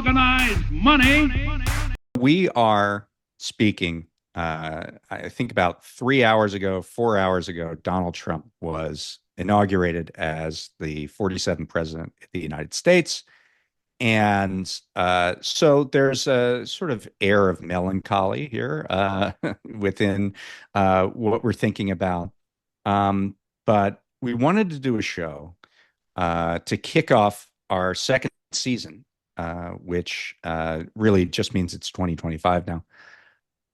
Organized money. We are speaking, I think about 3 hours ago, 4 hours ago, Donald Trump was inaugurated as the 47th president of the United States. And so there's a sort of air of melancholy here within what we're thinking about. But we wanted to do a show to kick off our second season, which really just means it's 2025 now.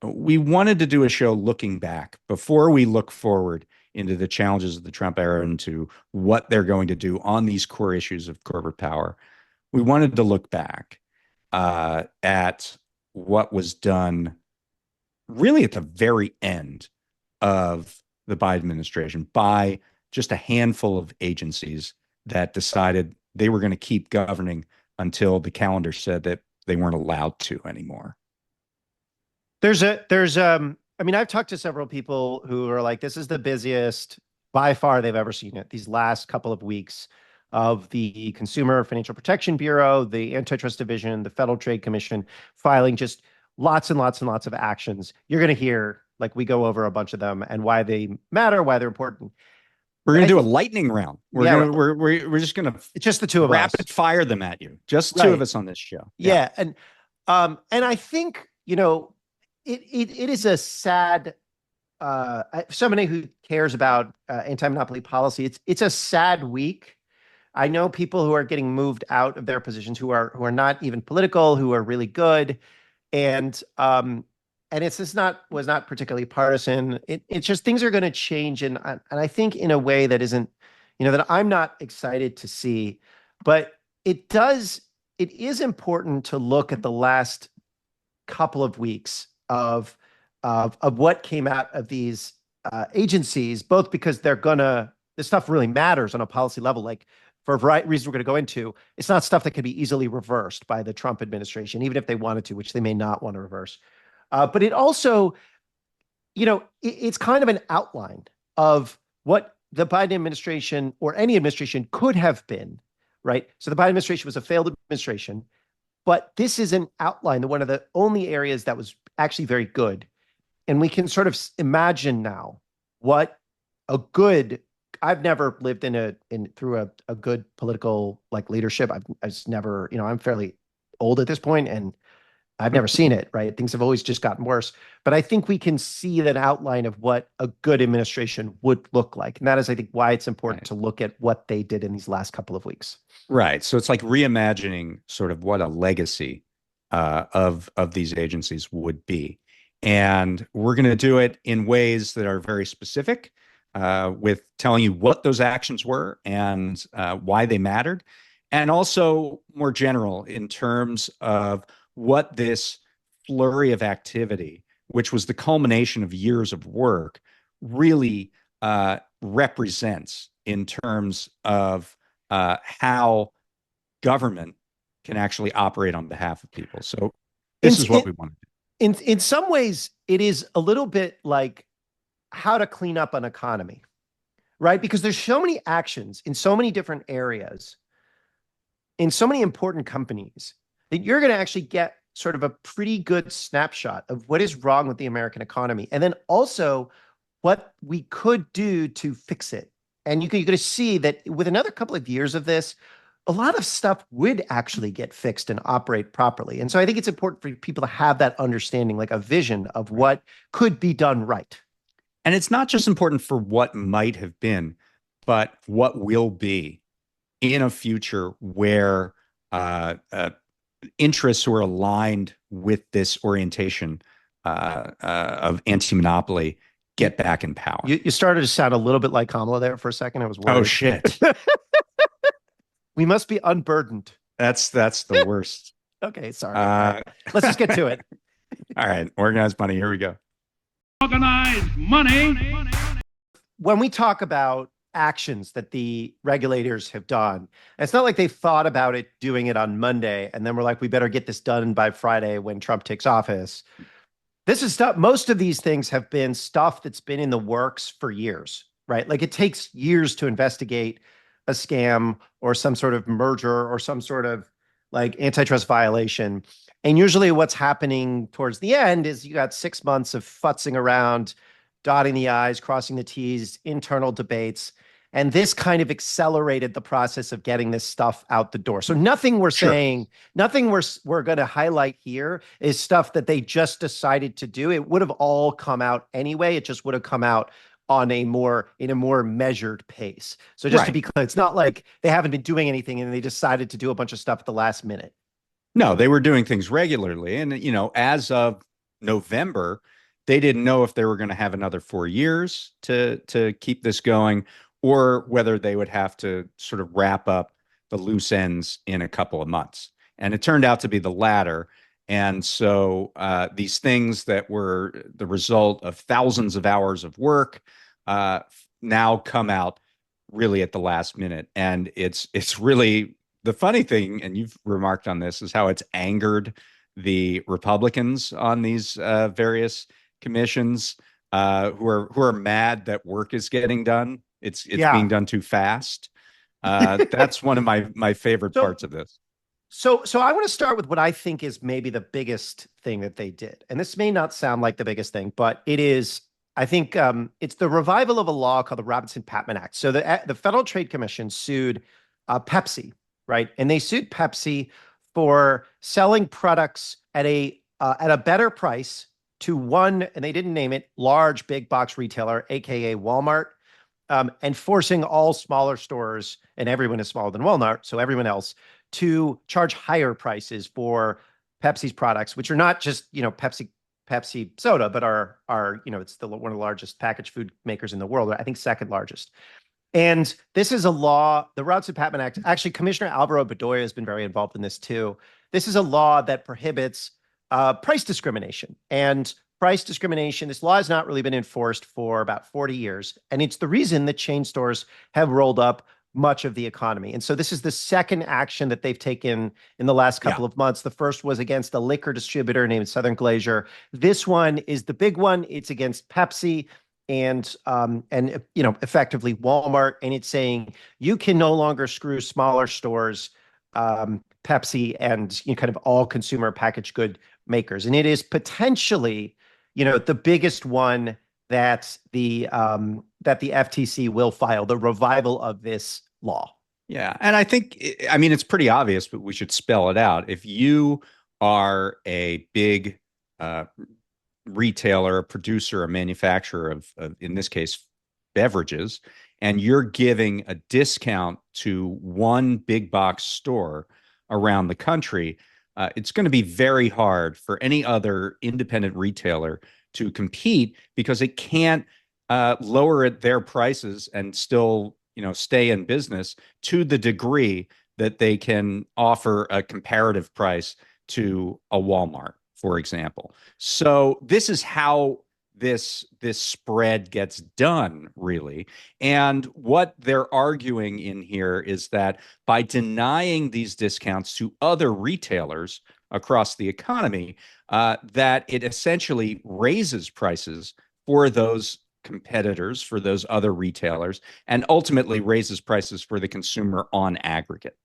We wanted to do a show looking back before we look forward into the challenges of the Trump era and to what they're going to do on these core issues of corporate power. We wanted to look back at what was done really at the very end of the Biden administration by just a handful of agencies that decided they were going to keep governing until the calendar said that they weren't allowed to anymore. I mean, I've talked to several people who are like, this is the busiest by far they've ever seen it. These last couple of weeks of the Consumer Financial Protection Bureau, the Antitrust Division, the Federal Trade Commission filing just lots and lots and lots of actions. You're going to hear, like, we go over a bunch of them and why they matter, why they're important. We're going to do a lightning round. We're just going to it's just the two of us. Rapid fire them at you. Just two of us on this show. Yeah. And I think, it is a sad, somebody who cares about anti-monopoly policy, it's a sad week. I know people who are getting moved out of their positions who are not even political, who are really good. And it's just was not particularly partisan. It's just things are going to change. And I think in a way that isn't, that I'm not excited to see, but it is important to look at the last couple of weeks of what came out of these agencies, both because this stuff really matters on a policy level, like for a variety of reasons we're going to go into. It's not stuff that can be easily reversed by the Trump administration, even if they wanted to, which they may not want to reverse. But it also, it's kind of an outline of what the Biden administration or any administration could have been, right? So the Biden administration was a failed administration, but this is an outline, one of the only areas that was actually very good. And we can sort of imagine now what a good, I've never lived through a good political leadership. I've just never, I'm fairly old at this point and I've never seen it, right? Things have always just gotten worse. But I think we can see an outline of what a good administration would look like. And that is, I think, why it's important to look at what they did in these last couple of weeks. Right. So it's like reimagining sort of what a legacy of these agencies would be. And we're going to do it in ways that are very specific, with telling you what those actions were and why they mattered, and also more general in terms of what this flurry of activity, which was the culmination of years of work, really represents in terms of how government can actually operate on behalf of people. So this is what we want to do. In some ways, it is a little bit like how to clean up an economy, right? Because there's so many actions in so many different areas, in so many important companies, that you're going to actually get sort of a pretty good snapshot of what is wrong with the American economy. And then also what we could do to fix it. And you're going to see that with another couple of years of this, a lot of stuff would actually get fixed and operate properly. And so I think it's important for people to have that understanding, like a vision of what could be done right. And it's not just important for what might have been, but what will be in a future where interests who are aligned with this orientation of anti-monopoly get back in power. You started to sound a little bit like Kamala there for a second. I was worried. Oh, shit. We must be unburdened. That's the worst. Okay, sorry. Let's just get to it. All right. Organized money. Here we go. Organized money. When we talk about actions that the regulators have done, it's not like they thought about it doing it on Monday and then we're like, we better get this done by Friday when Trump takes office. This is stuff, most of these things have been stuff that's been in the works for years, right? Like it takes years to investigate a scam or some sort of merger or some sort of like antitrust violation. And usually what's happening towards the end is you got 6 months of futzing around, dotting the I's, crossing the T's, internal debates. And this kind of accelerated the process of getting this stuff out the door. So nothing we're saying, nothing we're going to highlight here is stuff that they just decided to do. It would have all come out anyway. It just would have come out in a more measured pace. So just to be clear, it's not like they haven't been doing anything and they decided to do a bunch of stuff at the last minute. No, they were doing things regularly. And, you know, as of November, they didn't know if they were going to have another 4 years to keep this going, or whether they would have to sort of wrap up the loose ends in a couple of months. And it turned out to be the latter. And so these things that were the result of thousands of hours of work now come out really at the last minute. And it's really the funny thing, and you've remarked on this, is how it's angered the Republicans on these various commissions who are mad that work is getting done. It's being done too fast. That's one of my favorite parts of this. So I want to start with what I think is maybe the biggest thing that they did. And this may not sound like the biggest thing, but it is. I think it's the revival of a law called the Robinson-Patman Act. So the Federal Trade Commission sued Pepsi, right? And they sued Pepsi for selling products at a better price to one, and they didn't name it, large big box retailer, aka Walmart, and forcing all smaller stores, and everyone is smaller than Walmart, so everyone else, to charge higher prices for Pepsi's products, which are not just, you know, Pepsi soda, but are you know, it's one of the largest packaged food makers in the world. I think second largest. And this is a law, the Robinson-Patman Act. Actually, Commissioner Alvaro Bedoya has been very involved in this too. This is a law that prohibits price discrimination. And price discrimination, this law has not really been enforced for about 40 years. And it's the reason that chain stores have rolled up much of the economy. And so this is the second action that they've taken in the last couple of months. The first was against a liquor distributor named Southern Glacier. This one is the big one. It's against Pepsi and you know, effectively Walmart. And it's saying you can no longer screw smaller stores, Pepsi, and, you know, kind of all consumer packaged good makers. And it is potentially, you know, the biggest one that the FTC will file, the revival of this law. Yeah. And I think, I mean, it's pretty obvious, but we should spell it out. If you are a big retailer, a producer, a manufacturer of, in this case, beverages, and you're giving a discount to one big box store around the country, it's going to be very hard for any other independent retailer to compete, because it can't lower their prices and still, you know, stay in business to the degree that they can offer a comparative price to a Walmart, for example. So this is how this spread gets done, really. And what they're arguing in here is that by denying these discounts to other retailers across the economy, that it essentially raises prices for those competitors, for those other retailers, and ultimately raises prices for the consumer on aggregate.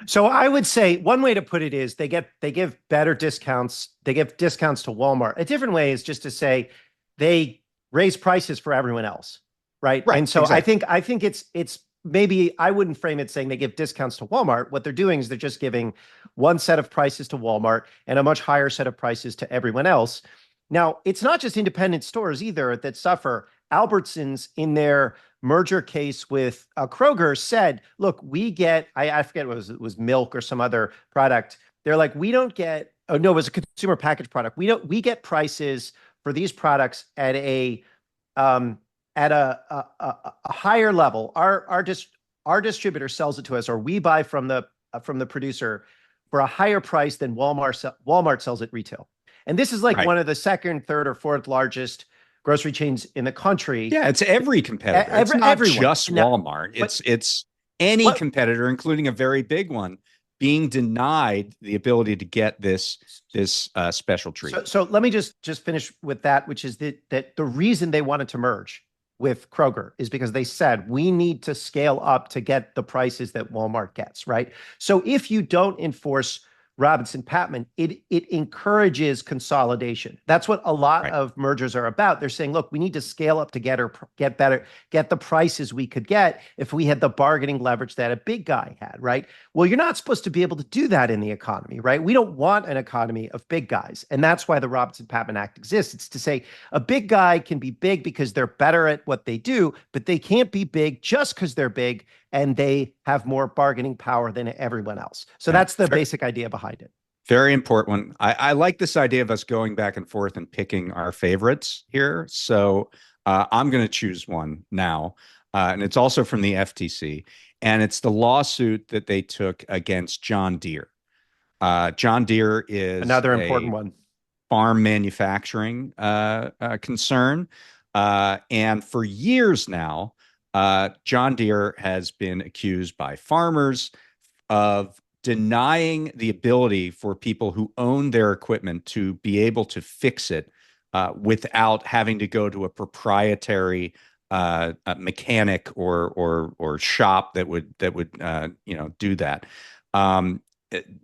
So I would say one way to put it is they give better discounts. They give discounts to Walmart. A different way is just to say they raise prices for everyone else, right? And so exactly. I think it's maybe I wouldn't frame it saying they give discounts to Walmart. What they're doing is they're just giving one set of prices to Walmart and a much higher set of prices to everyone else. Now, it's not just independent stores either that suffer. Albertsons, in their merger case with Kroger, said, look, we get, I forget what it was milk or some other product. They're like, we don't get, oh no, it was a consumer packaged product. We get prices for these products at a higher level. Our distributor sells it to us, or we buy from the producer for a higher price than Walmart sells at retail. And this is like one of the second, third, or fourth largest grocery chains in the country. Yeah, it's every competitor. It's not just Walmart. It's any competitor, including a very big one, being denied the ability to get this special treatment. So let me just finish with that, which is that the reason they wanted to merge with Kroger is because they said we need to scale up to get the prices that Walmart gets, right? So if you don't enforce Robinson-Patman, it encourages consolidation. That's what a lot of mergers are about. They're saying, look, we need to scale up to get the prices we could get if we had the bargaining leverage that a big guy had, right? Well, you're not supposed to be able to do that in the economy, right? We don't want an economy of big guys. And that's why the Robinson-Patman Act exists. It's to say a big guy can be big because they're better at what they do, but they can't be big just because they're big and they have more bargaining power than everyone else. So that's the basic idea behind it. Very important one. I like this idea of us going back and forth and picking our favorites here. So I'm going to choose one now. And it's also from the FTC. And it's the lawsuit that they took against John Deere. John Deere is another important one. Farm manufacturing concern. And for years now, John Deere has been accused by farmers of denying the ability for people who own their equipment to be able to fix it without having to go to a proprietary mechanic or shop that would do that.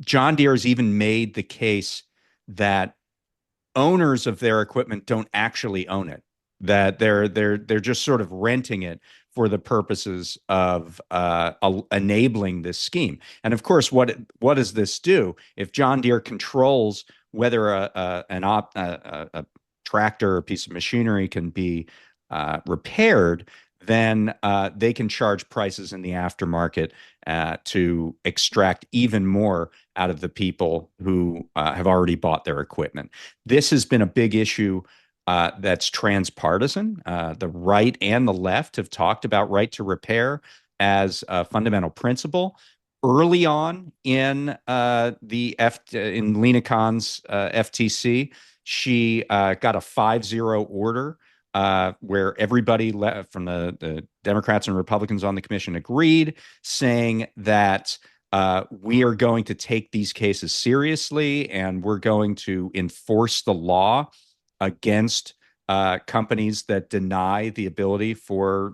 John Deere has even made the case that owners of their equipment don't actually own it, that they're just sort of renting it for the purposes of enabling this scheme. And of course, what does this do? If John Deere controls whether a tractor or piece of machinery can be repaired, then they can charge prices in the aftermarket to extract even more out of the people who have already bought their equipment. This has been a big issue that's transpartisan. The right and the left have talked about right to repair as a fundamental principle. Early on in in Lena Khan's FTC, she got a 5-0 order where everybody from the Democrats and Republicans on the commission agreed, saying that we are going to take these cases seriously and we're going to enforce the law against companies that deny the ability for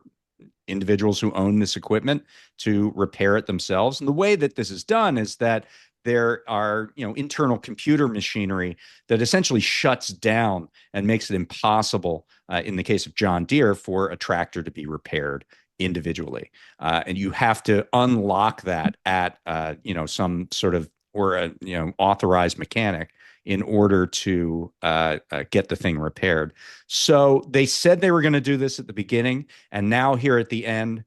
individuals who own this equipment to repair it themselves. And the way that this is done is that there are, internal computer machinery that essentially shuts down and makes it impossible, in the case of John Deere, for a tractor to be repaired individually. And you have to unlock that at, some sort of, or a, authorized mechanic in order to get the thing repaired. So they said they were going to do this at the beginning, and now here at the end,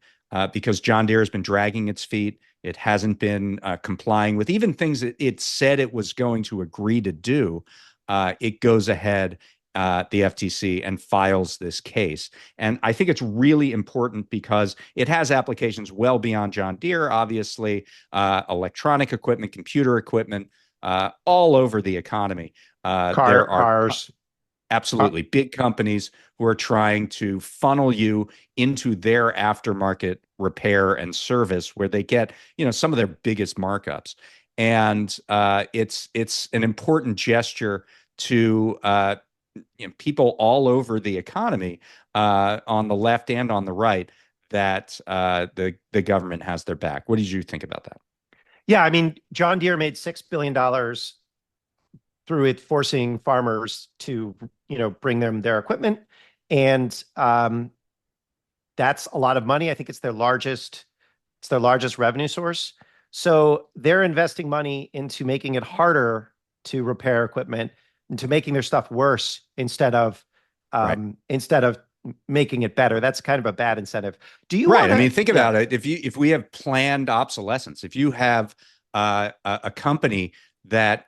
because John Deere has been dragging its feet, it hasn't been complying with even things that it said it was going to agree to do. It goes ahead, the FTC, and files this case. And I think it's really important because it has applications well beyond John Deere, obviously, electronic equipment, computer equipment, all over the economy. There are cars. Absolutely. Big companies who are trying to funnel you into their aftermarket repair and service where they get, some of their biggest markups. And it's an important gesture to people all over the economy, on the left and on the right, that the government has their back. What did you think about that? Yeah, I mean, John Deere made $6 billion through it forcing farmers to, bring them their equipment. And that's a lot of money. I think it's their largest revenue source. So they're investing money into making it harder to repair equipment and to making their stuff worse instead of making it better. That's kind of a bad incentive. Do you I mean, think about it. If we have planned obsolescence, if you have a company that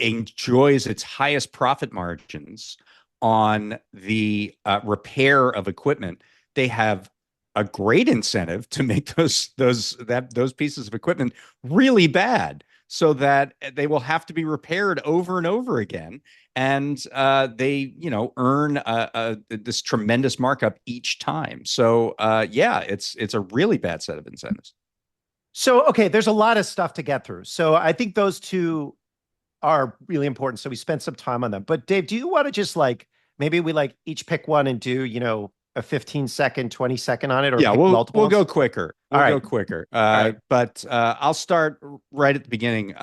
enjoys its highest profit margins on the repair of equipment, they have a great incentive to make those pieces of equipment really bad, so that they will have to be repaired over and over again, and they earn this tremendous markup each time. So it's a really bad set of incentives. So okay, there's a lot of stuff to get through. So I think those two are really important. So we spent some time on them. But Dave, do you want to just maybe we each pick one and do a 15-second, 20-second on it, or Yeah, pick we'll multiples? go quicker. All We'll go right. quicker. right. But I'll start right at the beginning.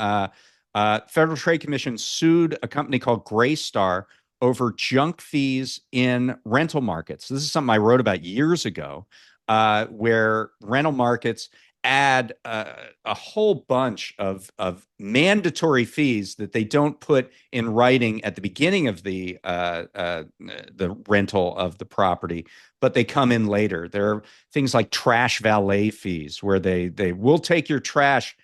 Federal Trade Commission sued a company called Graystar over junk fees in rental markets. This is something I wrote about years ago, where rental markets add a whole bunch of mandatory fees that they don't put in writing at the beginning of the rental of the property, but they come in later. There are things like trash valet fees, where they will take your trash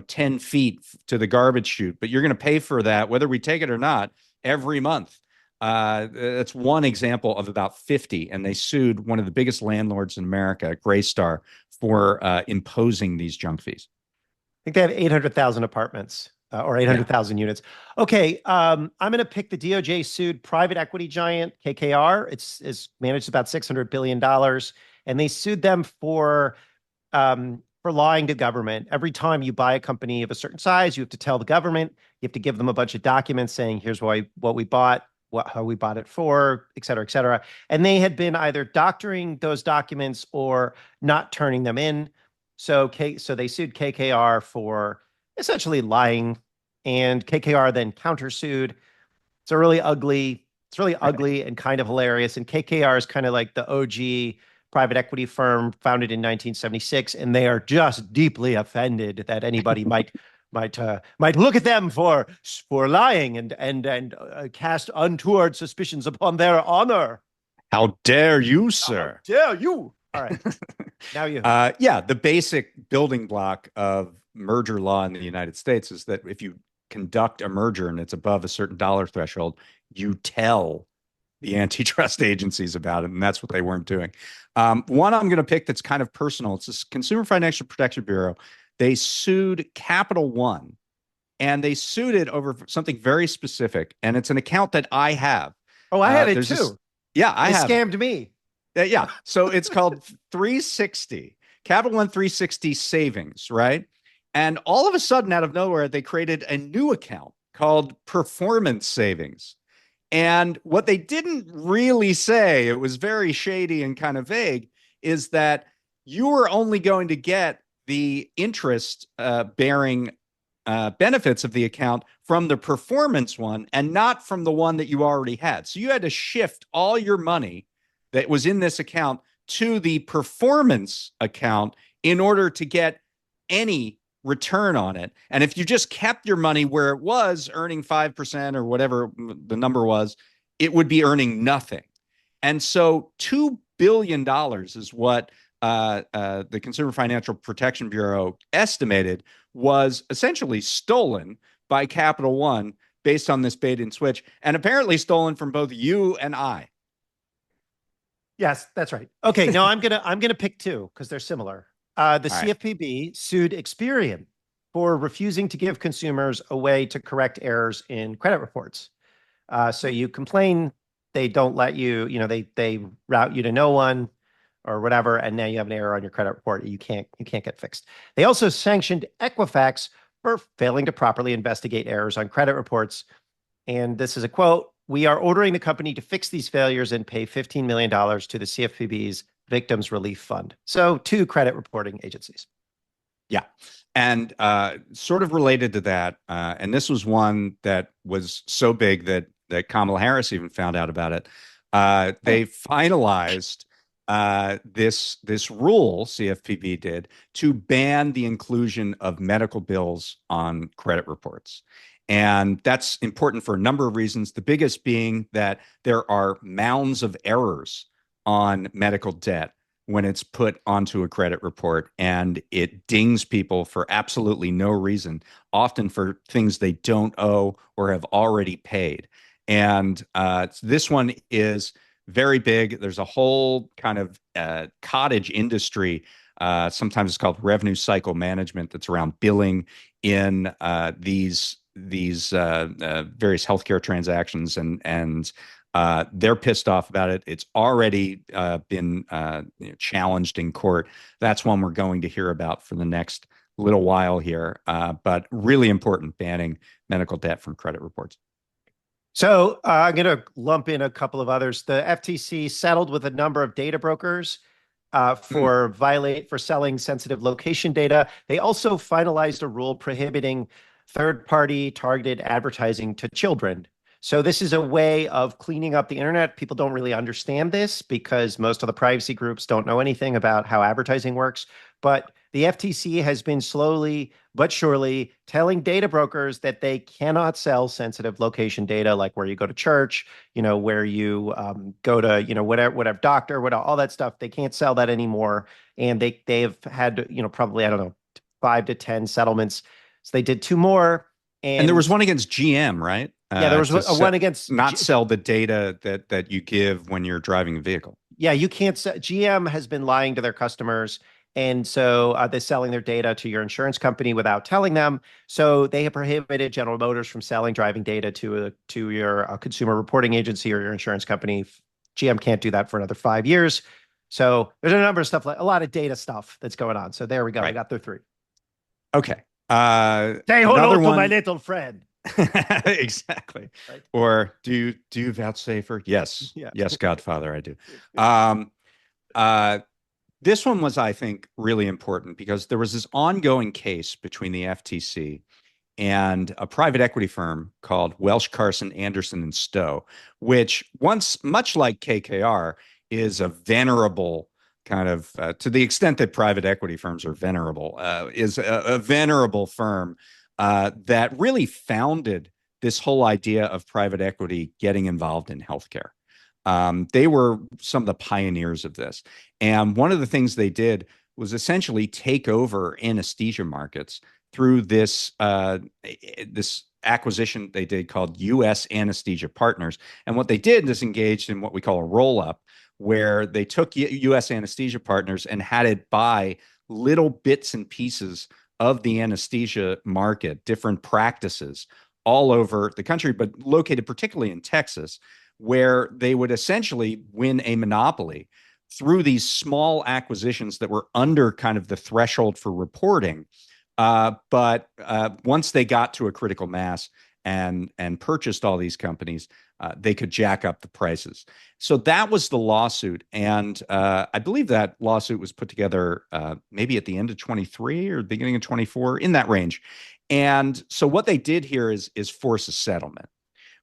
10 feet to the garbage chute, but you're going to pay for that whether we take it or not every month. That's one example of about 50, and they sued one of the biggest landlords in America, Graystar, for imposing these junk fees. I think they have 800,000 apartments or 800,000 units. Okay, I'm going to pick the DOJ sued private equity giant KKR. It's managed about $600 billion, and they sued them for lying to government. Every time you buy a company of a certain size, you have to tell the government, you have to give them a bunch of documents saying, here's what we bought, how we bought it for, et cetera, et cetera. And they had been either doctoring those documents or not turning them in. So they sued KKR for essentially lying, and KKR then countersued. It's really ugly and kind of hilarious. And KKR is kind of like the OG private equity firm founded in 1976, and they are just deeply offended that anybody might look at them for lying and cast untoward suspicions upon their honor. How dare you, sir? How dare you? All right. Now you. Yeah, the basic building block of merger law in the United States is that if you conduct a merger and it's above a certain dollar threshold, you tell the antitrust agencies about it, and that's what they weren't doing. One I'm going to pick that's kind of personal. It's the Consumer Financial Protection Bureau. They sued Capital One, and they sued it over something very specific, and it's an account that I have. Oh, I had it too. I have. They scammed me. Yeah. So it's called 360, Capital One 360 Savings, right? And all of a sudden, out of nowhere, they created a new account called Performance Savings. And what they didn't really say, it was very shady and kind of vague, is that you were only going to get the interest bearing benefits of the account from the performance one and not from the one that you already had. So you had to shift all your money that was in this account to the performance account in order to get any return on it. And if you just kept your money where it was earning 5% or whatever the number was, it would be earning nothing. And so $2 billion is what the Consumer Financial Protection Bureau estimated was essentially stolen by Capital One based on this bait and switch, and apparently stolen from both you and I. Yes, that's right. Okay, no, I'm gonna pick two because they're similar. The CFPB sued Experian for refusing to give consumers a way to correct errors in credit reports. So you complain, they don't let you, they route you to no one or whatever, and now you have an error on your credit report. You can't get fixed. They also sanctioned Equifax for failing to properly investigate errors on credit reports. And this is a quote: "We are ordering the company to fix these failures and pay $15 million to the CFPB's Victims Relief Fund." So two credit reporting agencies. Yeah. And sort of related to that, and this was one that was so big that Kamala Harris even found out about it. They finalized this rule, CFPB did, to ban the inclusion of medical bills on credit reports. And that's important for a number of reasons. The biggest being that there are mounds of errors on medical debt when it's put onto a credit report, and it dings people for absolutely no reason, often for things they don't owe or have already paid. And this one is very big. There's a whole kind of cottage industry. Sometimes it's called revenue cycle management, that's around billing in these various healthcare transactions, and they're pissed off about it. It's already been challenged in court. That's one we're going to hear about for the next little while here, but really important, banning medical debt from credit reports. So I'm going to lump in a couple of others. The FTC settled with a number of data brokers for selling sensitive location data. They also finalized a rule prohibiting third-party targeted advertising to children. So this is a way of cleaning up the internet. People don't really understand this because most of the privacy groups don't know anything about how advertising works. But the FTC has been slowly but surely telling data brokers that they cannot sell sensitive location data, like where you go to church, where you go to, whatever doctor, whatever, all that stuff. They can't sell that anymore. And they've had, probably, I don't know, 5 to 10 settlements. So they did 2 more. And there was one against GM, right? Yeah, there was one against not sell the data that you give when you're driving a vehicle. Yeah, you can't. GM has been lying to their customers, and so they're selling their data to your insurance company without telling them. So they have prohibited General Motors from selling driving data to your consumer reporting agency or your insurance company. GM can't do that for another 5 years. So there's a number of stuff, like a lot of data stuff that's going on. So there we go. Right. I got the 3. Okay. Say hello to my little friend. Exactly. Right. Or do you vouchsafer? Yes. Yeah. Yes, Godfather, I do. This one was, I think, really important because there was this ongoing case between the FTC and a private equity firm called Welsh Carson, Anderson and Stowe, which much like KKR, is a venerable kind of, to the extent that private equity firms are venerable, is a venerable firm that really founded this whole idea of private equity getting involved in healthcare. They were some of the pioneers of this. And one of the things they did was essentially take over anesthesia markets through this acquisition they did called U.S. Anesthesia Partners. And what they did is engaged in what we call a roll-up, where they took U.S. Anesthesia Partners and had it buy little bits and pieces of the anesthesia market, different practices all over the country, but located particularly in Texas, where they would essentially win a monopoly through these small acquisitions that were under kind of the threshold for reporting. But once they got to a critical mass and purchased all these companies, they could jack up the prices. So that was the lawsuit. And I believe that lawsuit was put together maybe at the end of 23 or beginning of 24, in that range. And so what they did here is force a settlement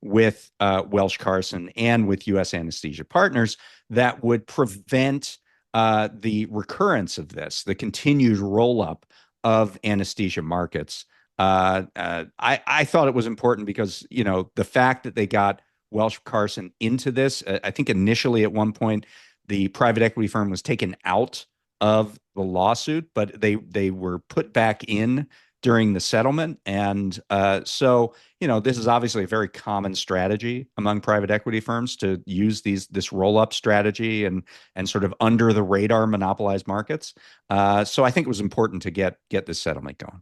with Welsh Carson and with U.S. Anesthesia Partners that would prevent the recurrence of this, the continued roll-up of anesthesia markets. I thought it was important because, the fact that they got Welsh Carson into this, I think initially at one point, the private equity firm was taken out of the lawsuit, but they were put back in during the settlement. And so, this is obviously a very common strategy among private equity firms to use this roll-up strategy and sort of under the radar monopolized markets. So I think it was important to get this settlement going.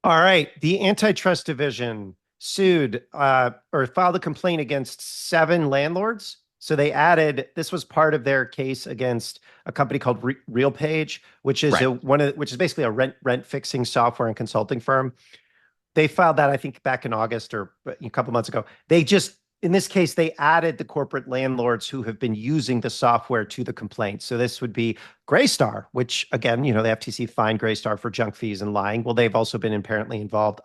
All right. The Antitrust Division sued or filed a complaint against 7 landlords. So they added, this was part of their case against a company called RealPage, which is which is basically a rent fixing software and consulting firm. They filed that, I think, back in August or a couple months ago. In this case, they added the corporate landlords who have been using the software to the complaint. So this would be Greystar, which, again, the FTC fined Greystar for junk fees and lying. Well, they've also been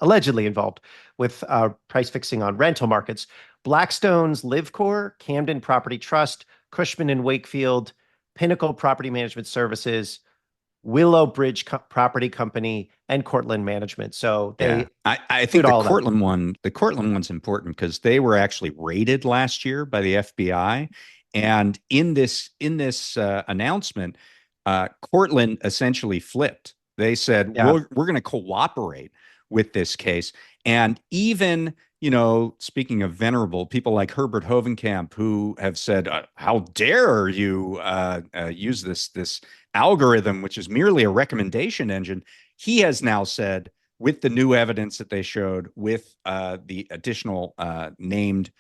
allegedly involved with price fixing on rental markets. Blackstone's LiveCore, Camden Property Trust, Cushman and Wakefield, Pinnacle Property Management Services, Willow Bridge Property Company, and Cortland Management. So I think the Cortland one's important because they were actually raided last year by the FBI, and in this announcement, Cortland essentially flipped. They said, we're going to cooperate with this case, and even speaking of venerable people like Herbert Hovenkamp, who have said, how dare you use this algorithm, which is merely a recommendation engine. He has now said, with the new evidence that they showed, with the additional named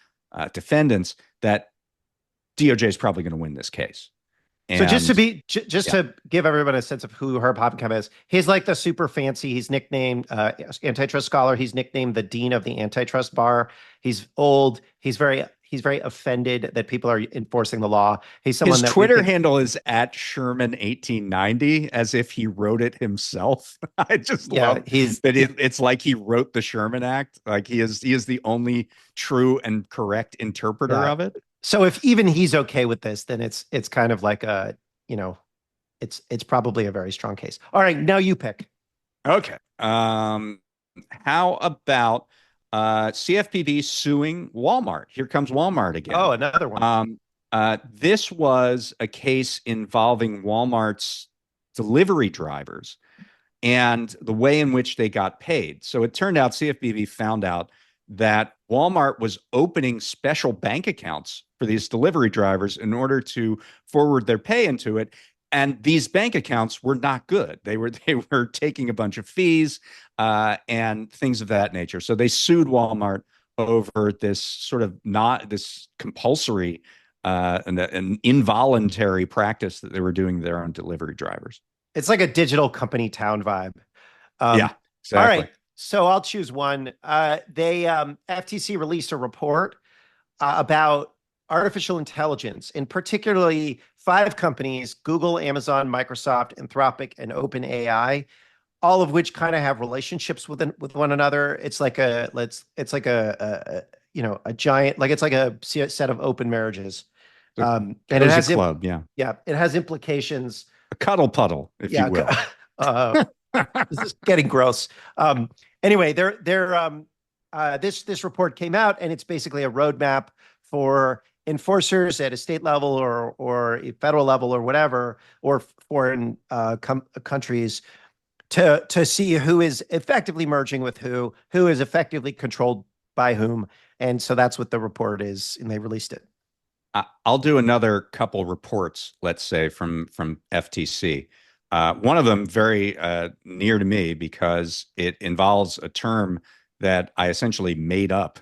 defendants, that DOJ is probably going to win this case. So just to And be just yeah, to give everyone a sense of who Herb Hoppencamp is, he's like the super fancy. He's nicknamed antitrust scholar. He's nicknamed the dean of the antitrust bar. He's old. He's very offended that people are enforcing the law. He's someone his that we Twitter think, handle is at Sherman1890, as if he wrote it himself. I just yeah, love he's that it's like he wrote the Sherman Act. Like he is the only true and correct interpreter yeah. of it. So if even he's okay with this, then it's kind of like a, you know, it's probably a very strong case. All right, now you pick. Okay. How about CFPB suing Walmart? Here comes Walmart again. Oh, another one. This was a case involving Walmart's delivery drivers and the way in which they got paid. So it turned out CFPB found out that Walmart was opening special bank accounts for these delivery drivers in order to forward their pay into it. And these bank accounts were not good. They were taking a bunch of fees and things of that nature. So they sued Walmart over this sort of not this compulsory an involuntary practice that they were doing their own delivery drivers. It's like a digital company town vibe. Yeah, All exactly. right. So I'll choose one. They FTC released a report about artificial intelligence, and particularly five companies: Google, Amazon, Microsoft, Anthropic, and OpenAI, all of which kind of have relationships with one another. It's like a giant, like it's like a set of open marriges. The And it cozy has club, yeah. yeah, it has implications. A cuddle puddle, if you Yeah. will. uh, this is getting gross. Anyway, this report came out, and it's basically a roadmap for enforcers at a state level or a federal level or whatever, or foreign countries to see who is effectively merging with who is effectively controlled by whom. And so that's what the report is, and they released it. I'll do another couple reports, let's say, from FTC. One of them very near to me because it involves a term that I essentially made up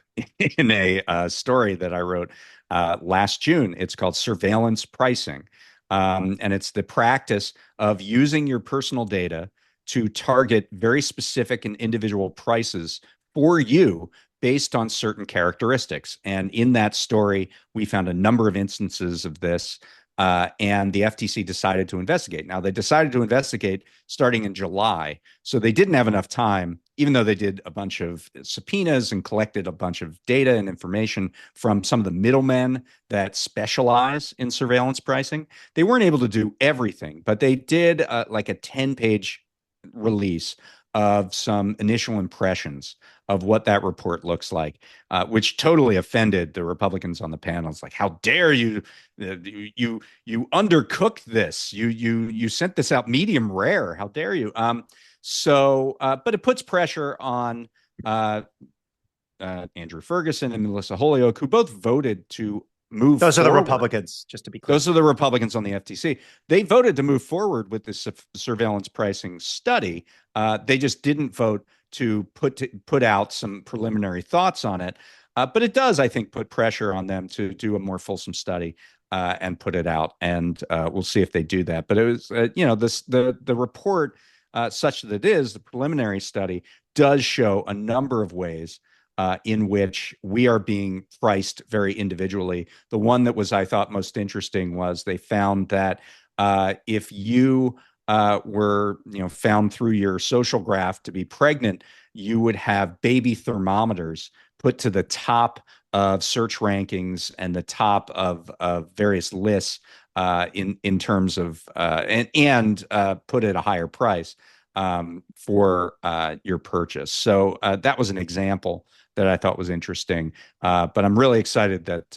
in a story that I wrote last June. It's called surveillance pricing. And it's the practice of using your personal data to target very specific and individual prices for you based on certain characteristics. And in that story, we found a number of instances of this, and the FTC decided to investigate. Now, they decided to investigate starting in July, so they didn't have enough time, even though they did a bunch of subpoenas and collected a bunch of data and information from some of the middlemen that specialize in surveillance pricing. They weren't able to do everything, but they did like a 10-page release of some initial impressions of what that report looks like, which totally offended the Republicans on the panel. It's like, how dare you? You undercooked this. You sent this out medium rare. How dare you? But it puts pressure on Andrew Ferguson and Melissa Holyoke, who both voted to move. Those are the forward. Republicans, just to be clear. Those are the Republicans on the FTC. They voted to move forward with this surveillance pricing study. They just didn't vote to put out some preliminary thoughts on it. But it does, I think, put pressure on them to do a more fulsome study and put it out. And we'll see if they do that. But it was, the report, such that it is, the preliminary study does show a number of ways in which we are being priced very individually. The one that was, I thought, most interesting was they found that if you were, found through your social graph to be pregnant, you would have baby thermometers put to the top of search rankings and the top of various lists in terms of and put at a higher price for your purchase. So that was an example that I thought was interesting. But I'm really excited that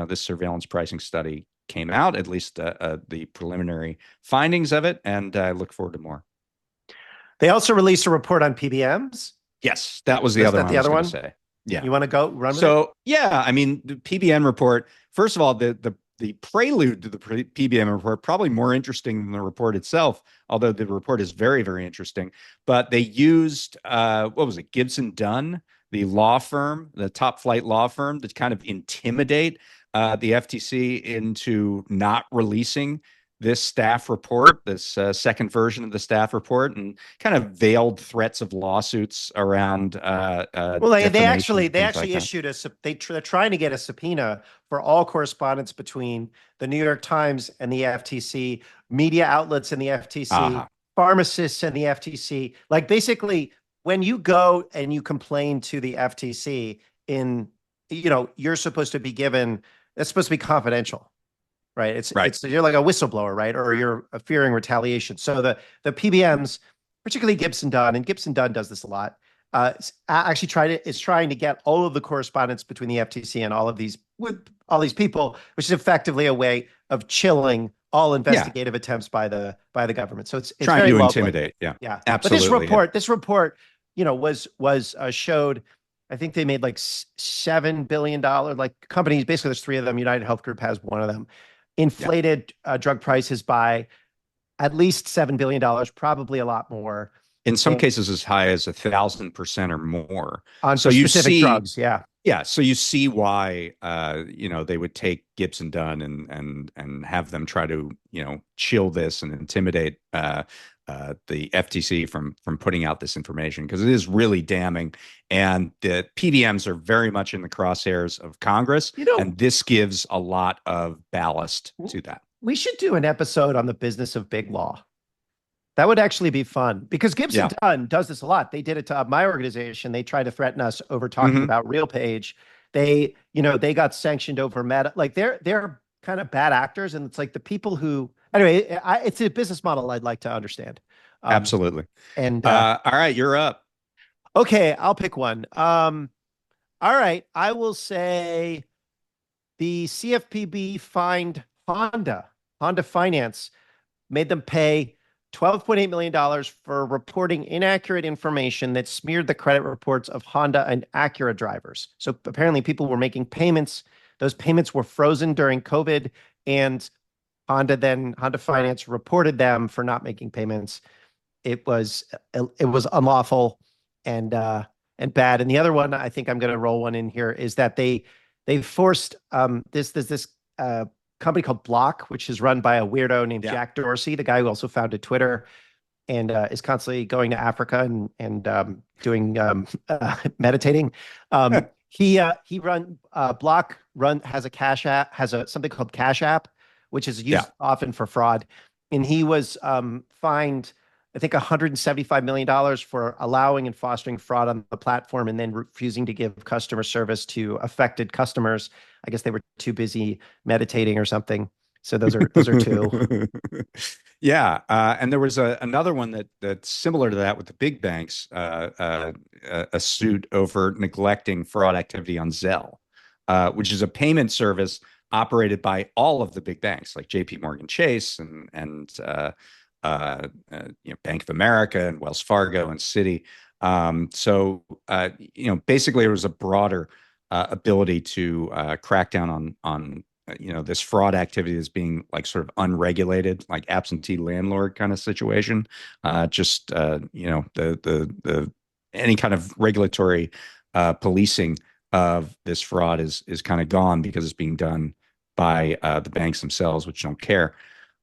this surveillance pricing study came out, at least the preliminary findings of it, and I look forward to more. They also released a report on PBMs. Yes, that was the other one I was going to say. Yeah. You want to go run with it? So yeah, I mean, the PBM report, first of all, the prelude to the PBM report, probably more interesting than the report itself, although the report is very, very interesting. But they used, what was it, Gibson Dunn, the law firm, the top flight law firm, to kind of intimidate the FTC into not releasing this staff report, this second version of the staff report, and kind of veiled threats of lawsuits around Well, they defamation actually and things like that. issued they're trying to get a subpoena for all correspondence between the New York Times and the FTC, media outlets and the FTC, pharmacists and the FTC. Like basically, when you go and you complain to the FTC, you're supposed to be given. That's supposed to be confidential. Right. It's you're like a whistleblower, right? Or you're fearing retaliation. So the PBMs, particularly Gibson Dunn, and Gibson Dunn does this a lot, actually is trying to get all of the correspondence between the FTC and all of these with all these people, which is effectively a way of chilling all investigative attempts by the government. So it's trying very to lovely. intimidate. Yeah. Absolutely. But this report, was showed. I think they made like $7 billion. Like companies, basically, there's three of them. United Health Group has one of them. Inflated drug prices by at least $7 billion, probably a lot more. In some cases, as high as 1,000% or more on specific drugs. Yeah. Yeah. So you see why, they would take Gibson Dunn and have them try to, chill this and intimidate the FTC from putting out this information, because it is really damning. And the PBMs are very much in the crosshairs of Congress. And this gives a lot of ballast to that. We should do an episode on the business of big law. That would actually be fun, because Gibson Dunn does this a lot. They did it to my organization. They tried to threaten us over talking about RealPage. They got sanctioned over Meta. Like they're kind of bad actors. And it's like the people who, anyway, it's a business model I'd like to understand. Absolutely. And all right, you're up. Okay, I'll pick one. All right, I will say the CFPB fined Honda Finance, made them pay $12.8 million for reporting inaccurate information that smeared the credit reports of Honda and Acura drivers. So apparently people were making payments. Those payments were frozen during COVID, and Honda Finance reported them for not making payments. It was unlawful and bad. And the other one, I think I'm going to roll one in here, is that they forced this company called Block, which is run by a weirdo named Jack Dorsey, the guy who also founded Twitter, and is constantly going to Africa and doing meditating. Block has a Cash App, something called Cash App, which is used often for fraud. And he was fined, I think, $175 million for allowing and fostering fraud on the platform, and then refusing to give customer service to affected customers. I guess they were too busy meditating or something. So those are two. Yeah, and there was another one that's similar to that with the big banks, a suit over neglecting fraud activity on Zelle, which is a payment service operated by all of the big banks, like J.P. Morgan Chase and Bank of America and Wells Fargo and Citi. Basically, it was a broader ability to crack down on this fraud activity as being like sort of unregulated, like absentee landlord kind of situation. The any kind of regulatory policing of this fraud is kind of gone, because it's being done by the banks themselves, which don't care.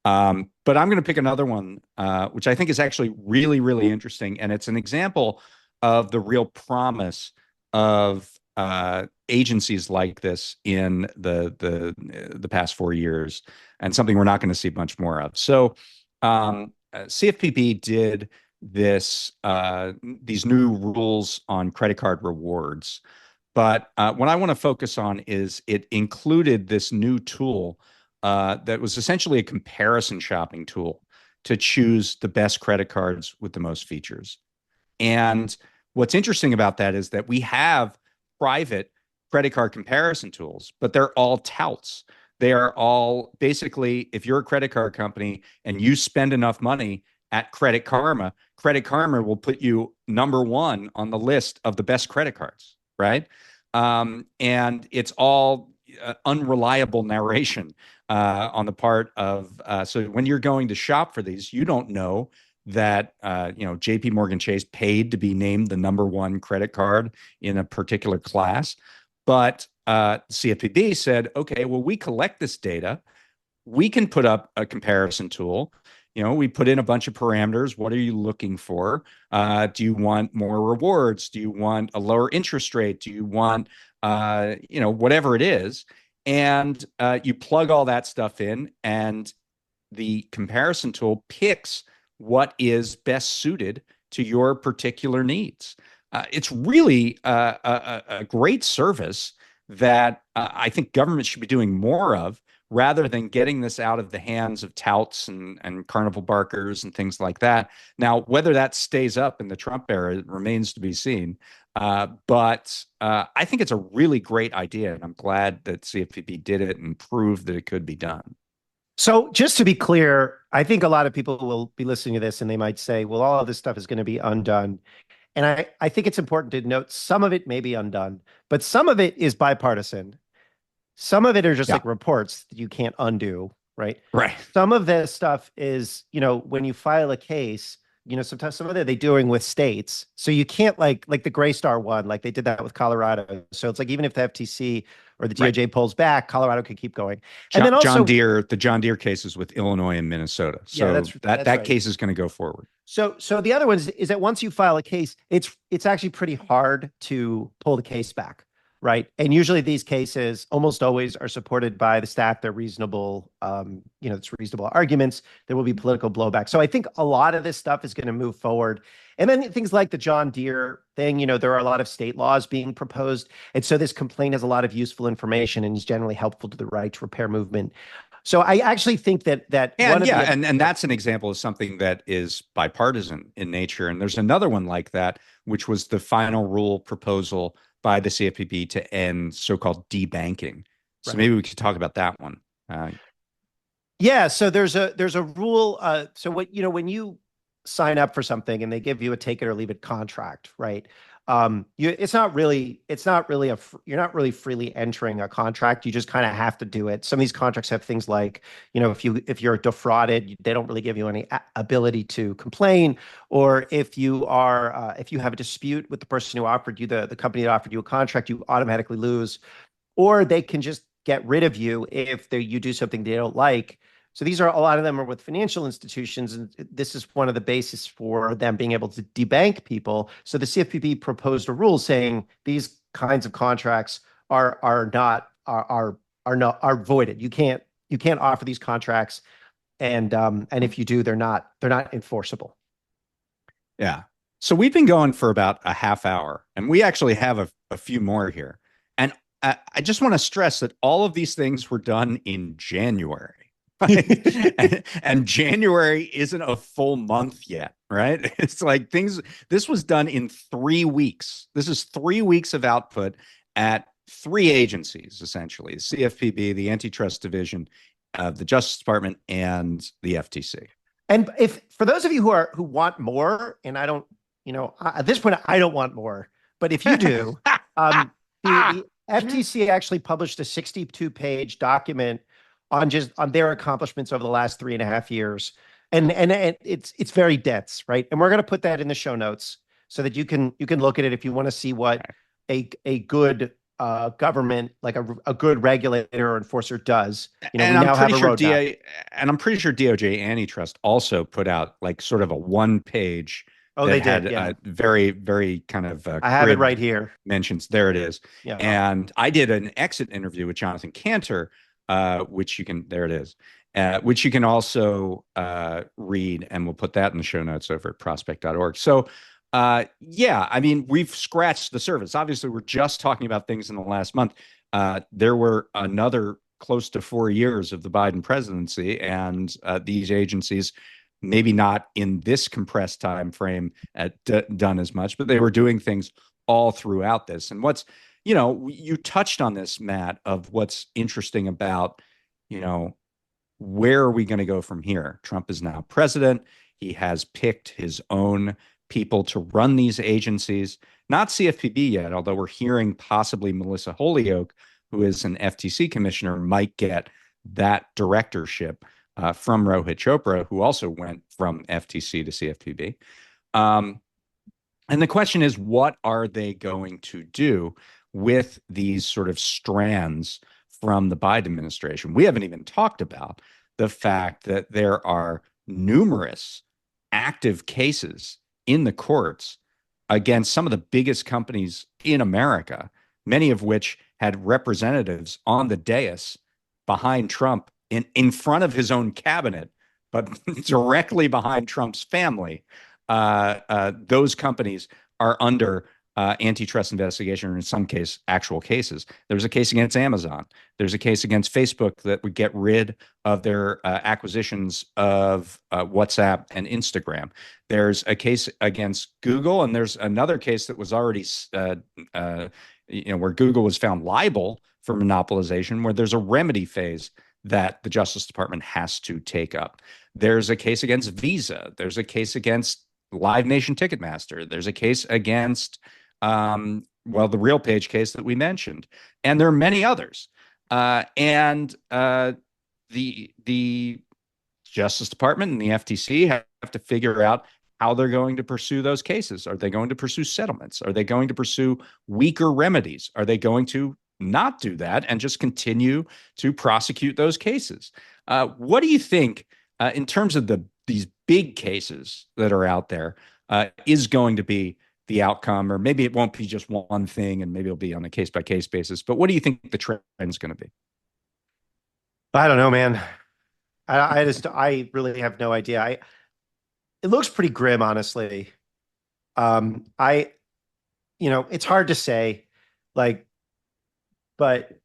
But I'm going to pick another one, which I think is actually really, really interesting. And it's an example of the real promise of agencies like this in the past 4 years, and something we're not going to see much more of. So CFPB did these new rules on credit card rewards. But what I want to focus on is it included this new tool that was essentially a comparison shopping tool to choose the best credit cards with the most features. And what's interesting about that is that we have private credit card comparison tools, but they're all touts. They are all basically, if you're a credit card company and you spend enough money at Credit Karma will put you number one on the list of the best credit cards, right? And it's all unreliable narration on the part of, so when you're going to shop for these, you don't know that JP Morgan Chase paid to be named the number one credit card in a particular class. But CFPB said, okay, well, we collect this data. we can put up a comparison tool. We put in a bunch of parameters. What are you looking for? Do you want more rewards? Do you want a lower interest rate? Do you want, whatever it is? And you plug all that stuff in, and the comparison tool picks what is best suited to your particular needs. It's really a great service that I think government should be doing more of, rather than getting this out of the hands of touts and carnival barkers and things like that. Now, whether that stays up in the Trump era remains to be seen. But I think it's a really great idea, and I'm glad that CFPB did it and proved that it could be done. So just to be clear, I think a lot of people will be listening to this and they might say, well, all of this stuff is going to be undone. And I think it's important to note some of it may be undone, but some of it is bipartisan. Some of it are just like reports that you can't undo, right? Right. Some of this stuff is, when you file a case, sometimes some of it they're doing with states. So you can't like the Gray Star one, like they did that with Colorado. So it's like, even if the FTC or the DOJ pulls back, Colorado can keep going. And then also the John Deere cases with Illinois and Minnesota. So that's that case is going to go forward. So the other one is that once you file a case, it's actually pretty hard to pull the case back. Right. And usually these cases almost always are supported by the staff. They're reasonable. It's reasonable arguments. There will be political blowback. So I think a lot of this stuff is going to move forward. And then things like the John Deere thing, there are a lot of state laws being proposed. And so this complaint has a lot of useful information and is generally helpful to the right to repair movement. So I actually think that and that's an example of something that is bipartisan in nature. And there's another one like that, which was the final rule proposal by the CFPB to end so-called debanking. So maybe we could talk about that one. So there's a rule. So when you sign up for something and they give you a take it or leave it contract, right? You're not really freely entering a contract. You just kind of have to do it. Some of these contracts have things like, if you're defrauded, they don't really give you any ability to complain. Or if you have a dispute with the person who offered you the company that offered you a contract, you automatically lose. Or they can just get rid of you if you do something they don't like. So a lot of them are with financial institutions, and this is one of the basis for them being able to debank people. So the CFPB proposed a rule saying these kinds of contracts are voided. You can't offer these contracts, and if you do, they're not enforceable. Yeah. So we've been going for about a half hour, and we actually have a few more here. And I just want to stress that all of these things were done in January. and January isn't a full month yet, right? It's like this was done in 3 weeks. This is 3 weeks of output at 3 agencies, essentially: the CFPB, the Antitrust Division of the Justice Department, and the FTC. And if for those of you who want more, and I don't, at this point, I don't want more, but if you do, the FTC actually published a 62-page document on their accomplishments over the last 3.5 years. And it's very dense, right? And we're going to put that in the show notes so that you can look at it if you want to see what a good government, like a good regulator or enforcer does. And I'm pretty sure DOJ Antitrust also put out like sort of a 1-page. They did. Yeah. Very, very kind of. I have it right here. Mentions. There it is. Yeah. And I did an exit interview with Jonathan Cantor, which you can. There it is. Which you can also read, and we'll put that in the show notes over at prospect.org. So, I mean, we've scratched the surface. Obviously, we're just talking about things in the last month. There were another close to 4 years of the Biden presidency, and these agencies, maybe not in this compressed time frame, done as much, but they were doing things all throughout this. And what's, you touched on this, Matt, of what's interesting about, where are we going to go from here? Trump is now president. He has picked his own people to run these agencies, not CFPB yet, although we're hearing possibly Melissa Holyoke, who is an FTC commissioner, might get that directorship from Rohit Chopra, who also went from FTC to CFPB. And the question is, what are they going to do with these sort of strands from the Biden administration. We haven't even talked about the fact that there are numerous active cases in the courts against some of the biggest companies in America, many of which had representatives on the dais behind Trump in front of his own cabinet, but directly behind Trump's family. Those companies are under antitrust investigation, or in some case, actual cases. There's a case against Amazon. There's a case against Facebook that would get rid of their acquisitions of WhatsApp and Instagram. There's a case against Google, and there's another case that was already, where Google was found liable for monopolization, where there's a remedy phase that the Justice Department has to take up. There's a case against Visa. There's a case against Live Nation Ticketmaster. There's a case against, the RealPage case that we mentioned. And there are many others. The Justice Department and the FTC have to figure out how they're going to pursue those cases. Are they going to pursue settlements? Are they going to pursue weaker remedies? Are they going to not do that and just continue to prosecute those cases? What do you think, in terms of these big cases that are out there, is going to be the outcome? Or maybe it won't be just one thing, and maybe it'll be on a case-by-case basis. But what do you think the trend is going to be? I don't know, man. I really have no idea. It looks pretty grim, honestly. It's hard to say, but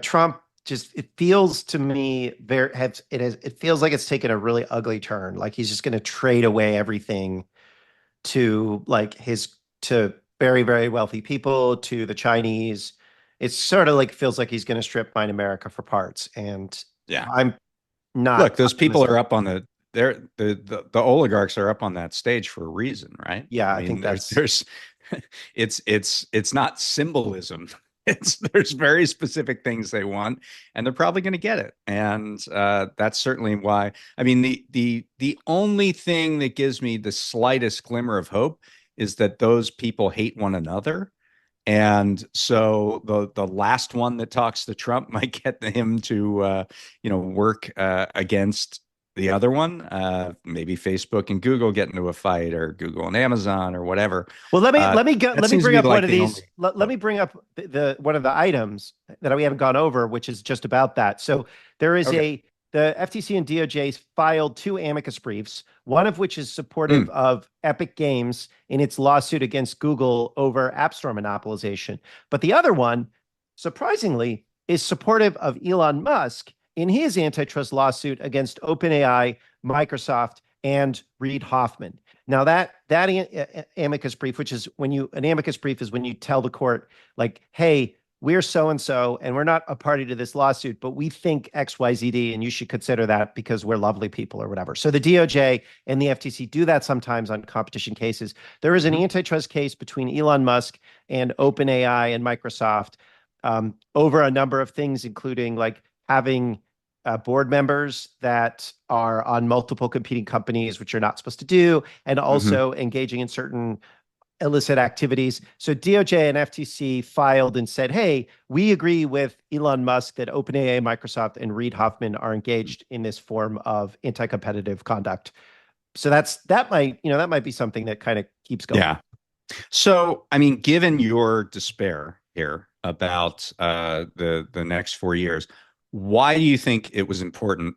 Trump just, it feels to me it feels like it's taken a really ugly turn. Like he's just going to trade away everything to to very, very wealthy people, to the Chinese. It's sort of feels like he's going to strip mine America for parts. And yeah, I'm not. Look, those people are up on the oligarchs are up on that stage for a reason, right? Yeah, I think there's it's not symbolism. There's very specific things they want, and they're probably going to get it. And that's certainly why. I mean, the only thing that gives me the slightest glimmer of hope is that those people hate one another. And so the last one that talks to Trump might get him to work against the other one. Maybe Facebook and Google get into a fight, or Google and Amazon, or whatever. Well, let me bring up one of these. Let me bring up one of the items that we haven't gone over, which is just about that. So there is the FTC and DOJ filed 2 amicus briefs, one of which is supportive of Epic Games in its lawsuit against Google over App Store monopolization. But the other one, surprisingly, is supportive of Elon Musk in his antitrust lawsuit against OpenAI, Microsoft, and Reid Hoffman. Now that amicus brief, which is an amicus brief is when you tell the court, hey, we're so-and-so, and we're not a party to this lawsuit, but we think XYZD, and you should consider that because we're lovely people or whatever. So the DOJ and the FTC do that sometimes on competition cases. There is an antitrust case between Elon Musk and OpenAI and Microsoft over a number of things, including having board members that are on multiple competing companies, which you're not supposed to do, and also engaging in certain illicit activities. So DOJ and FTC filed and said, hey, we agree with Elon Musk that OpenAI, Microsoft, and Reid Hoffman are engaged in this form of anti-competitive conduct. So that might be something that kind of keeps going. Yeah. So, I mean, given your despair here about the next 4 years, why do you think it was important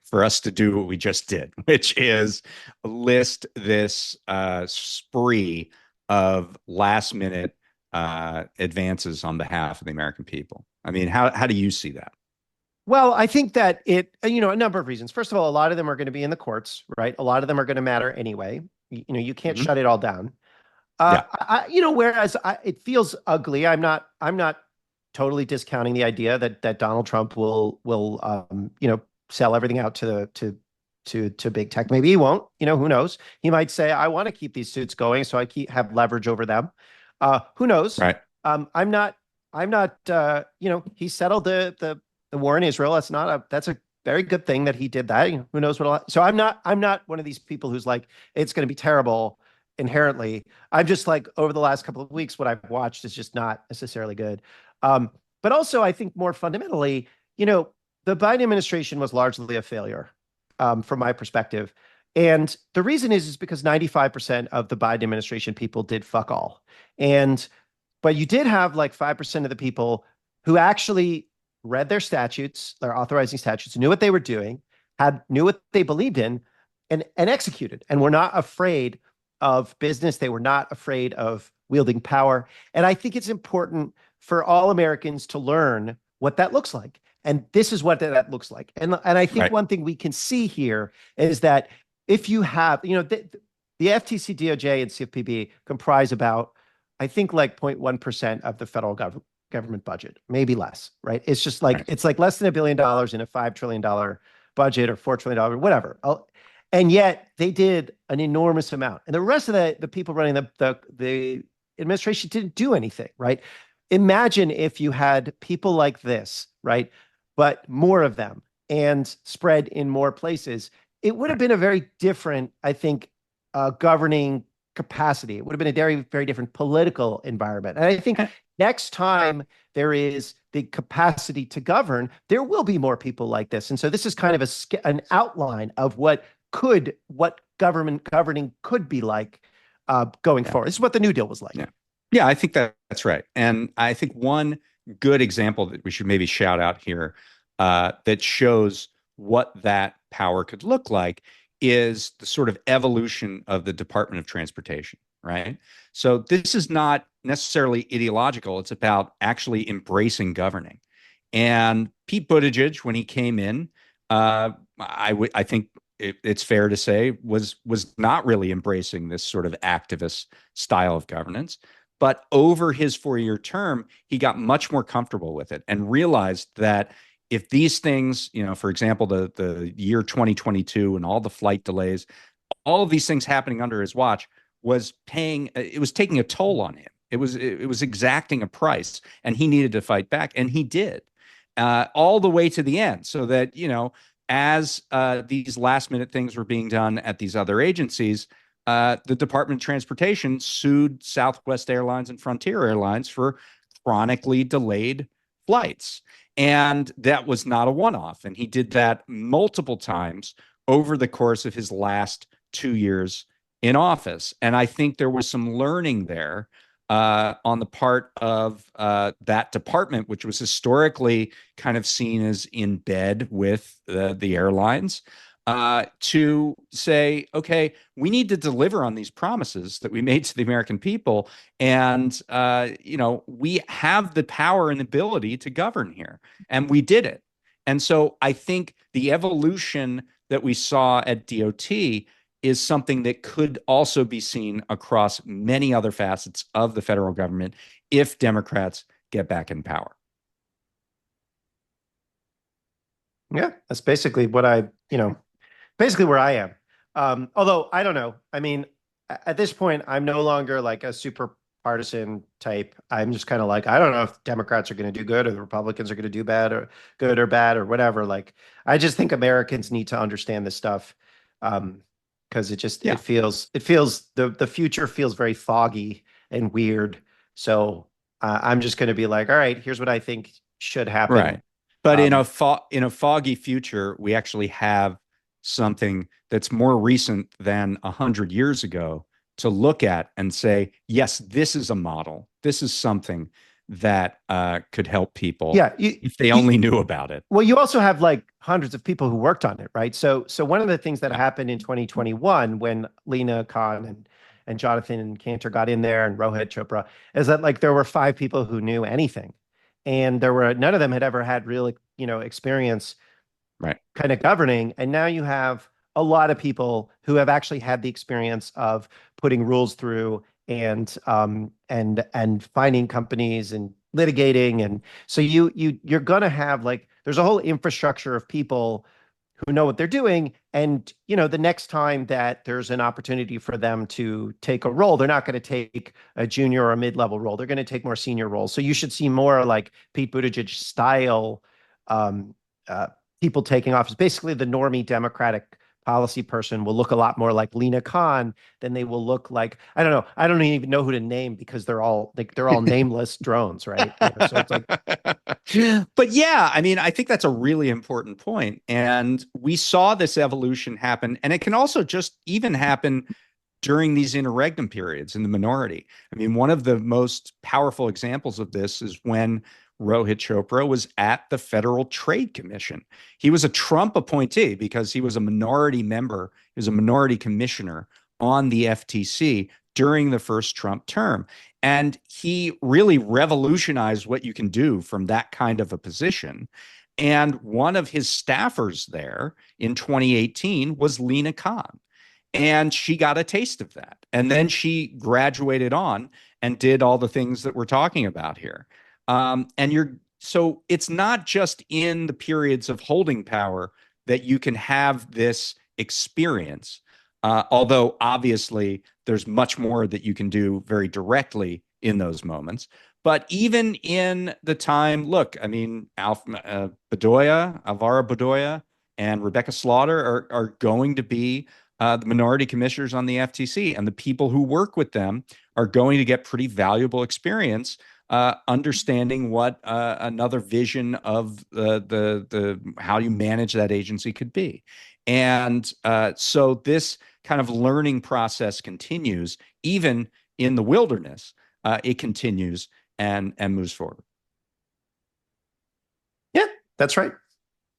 for us to do what we just did, which is list this spree of last-minute advances on behalf of the American people? I mean, how do you see that? Well, I think that a number of reasons. First of all, a lot of them are going to be in the courts, right? A lot of them are going to matter anyway. You can't shut it all down. Whereas it feels ugly. I'm not totally discounting the idea that Donald Trump will sell everything out to big tech. Maybe he won't. Who knows? He might say, I want to keep these suits going, so I have leverage over them. Who knows? Right. I'm not. He settled the war in Israel. That's a very good thing that he did that. Who knows what? So I'm not one of these people who's like, it's going to be terrible. inherently. I'm just like over the last couple of weeks, what I've watched is just not necessarily good. But also, I think more fundamentally, the Biden administration was largely a failure, from my perspective. And the reason is because 95% of the Biden administration people did fuck all. But you did have like 5% of the people who actually read their statutes, their authorizing statutes, knew what they were doing, knew what they believed in, and executed, and were not afraid of business. They were not afraid of wielding power. And I think it's important for all Americans to learn what that looks like. And this is what that looks like. And I think Right. one thing we can see here is that if you have, the FTC, DOJ, and CFPB comprise about, I think, like 0.1% of the federal government budget, maybe less, right? It's just like, Right. it's like less than $1 billion in a $5 trillion budget, or $4 trillion, whatever. And yet they did an enormous amount. And the rest of the people running the administration didn't do anything, right? Imagine if you had people like this, right? But more of them and spread in more places. It would have been a very different, I think, governing capacity. It would have been a very, very different political environment. And I think next time there is the capacity to govern, there will be more people like this. And so this is kind of an outline of what government governing could be like going forward. This is what the New Deal was like. Yeah, I think that's right. And I think one good example that we should maybe shout out here that shows what that power could look like is the sort of evolution of the Department of Transportation, right? So this is not necessarily ideological. It's about actually embracing governing. And Pete Buttigieg, when he came in, I think it's fair to say was not really embracing this sort of activist style of governance. But over his 4-year term, he got much more comfortable with it and realized that if these things, for example, the year 2022 and all the flight delays, all of these things happening under his watch was taking a toll on him. It was exacting a price, and he needed to fight back, and he did, all the way to the end, so that, as these last minute things were being done at these other agencies, the Department of Transportation sued Southwest Airlines and Frontier Airlines for chronically delayed flights. And that was not a one-off. And he did that multiple times over the course of his last 2 years in office. And I think there was some learning there on the part of that department, which was historically kind of seen as in bed with the airlines, to say, okay, we need to deliver on these promises that we made to the American people. And, we have the power and ability to govern here. And we did it. And so I think the evolution that we saw at DOT is something that could also be seen across many other facets of the federal government if Democrats get back in power. Yeah, that's basically basically where I am. Although I don't know. I mean, at this point, I'm no longer like a super partisan type. I'm just kind of like, I don't know if Democrats are going to do good or the Republicans are going to do bad or good or bad or whatever. Like, I just think Americans need to understand this stuff. Because it feels the future feels very foggy and weird. So I'm just going to be like, all right, here's what I think should happen. Right. But in a foggy future, we actually have something that's more recent than 100 years ago to look at and say, yes, this is a model. This is something that could help people if they only knew about it. Well, you also have like hundreds of people who worked on it, right? So one of the things that happened in 2021 when Lena Khan and Jonathan Cantor got in there and Rohit Chopra is that like there were 5 people who knew anything. And none of them had ever had real, experience kind of governing. And now you have a lot of people who have actually had the experience of putting rules through and finding companies and litigating. And so you're going to have there's a whole infrastructure of people who know what they're doing. And, the next time that there's an opportunity for them to take a role, they're not going to take a junior or a mid-level role. They're going to take more senior roles. So you should see more like Pete Buttigieg style people taking office, basically the normie Democratic policy person will look a lot more like Lena Khan than they will look like, I don't know. I don't even know who to name because they're all nameless drones, right? So it's like, but yeah, I mean, I think that's a really important point. And we saw this evolution happen, and it can also just even happen during these interregnum periods in the minority. I mean, one of the most powerful examples of this is when Rohit Chopra was at the Federal Trade Commission. He was a Trump appointee because he was a minority member, he was a minority commissioner on the FTC during the first Trump term. And he really revolutionized what you can do from that kind of a position. And one of his staffers there in 2018 was Lena Khan. And she got a taste of that. And then she graduated on and did all the things that we're talking about here. So it's not just in the periods of holding power that you can have this experience. Although obviously there's much more that you can do very directly in those moments. But even in the time, look, I mean, Alvaro Bedoya, and Rebecca Slaughter are going to be the minority commissioners on the FTC, and the people who work with them are going to get pretty valuable experience understanding what another vision of the how you manage that agency could be. And so this kind of learning process continues even in the wilderness. It continues and moves forward. Yeah, that's right.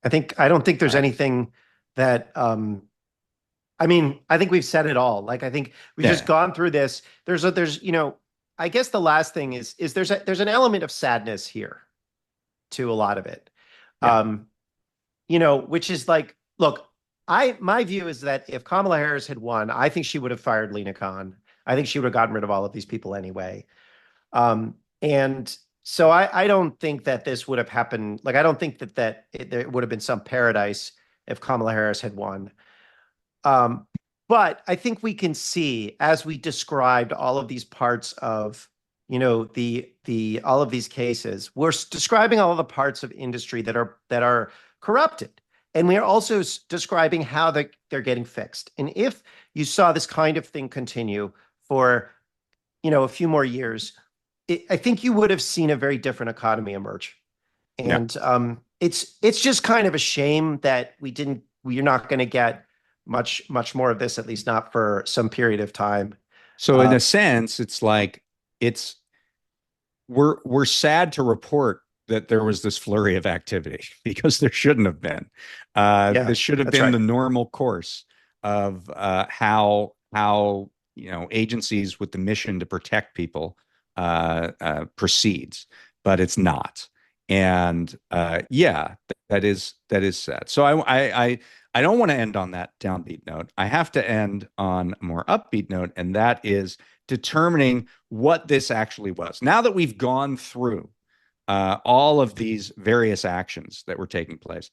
I don't think there's anything that I mean, I think we've said it all. Like, I think we've just gone through this. There's I guess the last thing is there's an element of sadness here to a lot of it. Which is like, look, my view is that if Kamala Harris had won, I think she would have fired Lena Khan. I think she would have gotten rid of all of these people anyway. And so I don't think that this would have happened. Like, I don't think that there would have been some paradise if Kamala Harris had won. But I think we can see, as we described all of these parts of, all of these cases, we're describing all of the parts of industry that are corrupted. And we are also describing how they're getting fixed. And if you saw this kind of thing continue for, a few more years, I think you would have seen a very different economy emerge. And it's just kind of a shame that we're not going to get much more of this, at least not for some period of time. So in a sense, it's like we're sad to report that there was this flurry of activity because there shouldn't have been. This should have been the normal course of how agencies with the mission to protect people proceeds, but it's not. And that is sad. So I don't want to end on that downbeat note. I have to end on a more upbeat note, and that is determining what this actually was. Now that we've gone through all of these various actions that were taking place,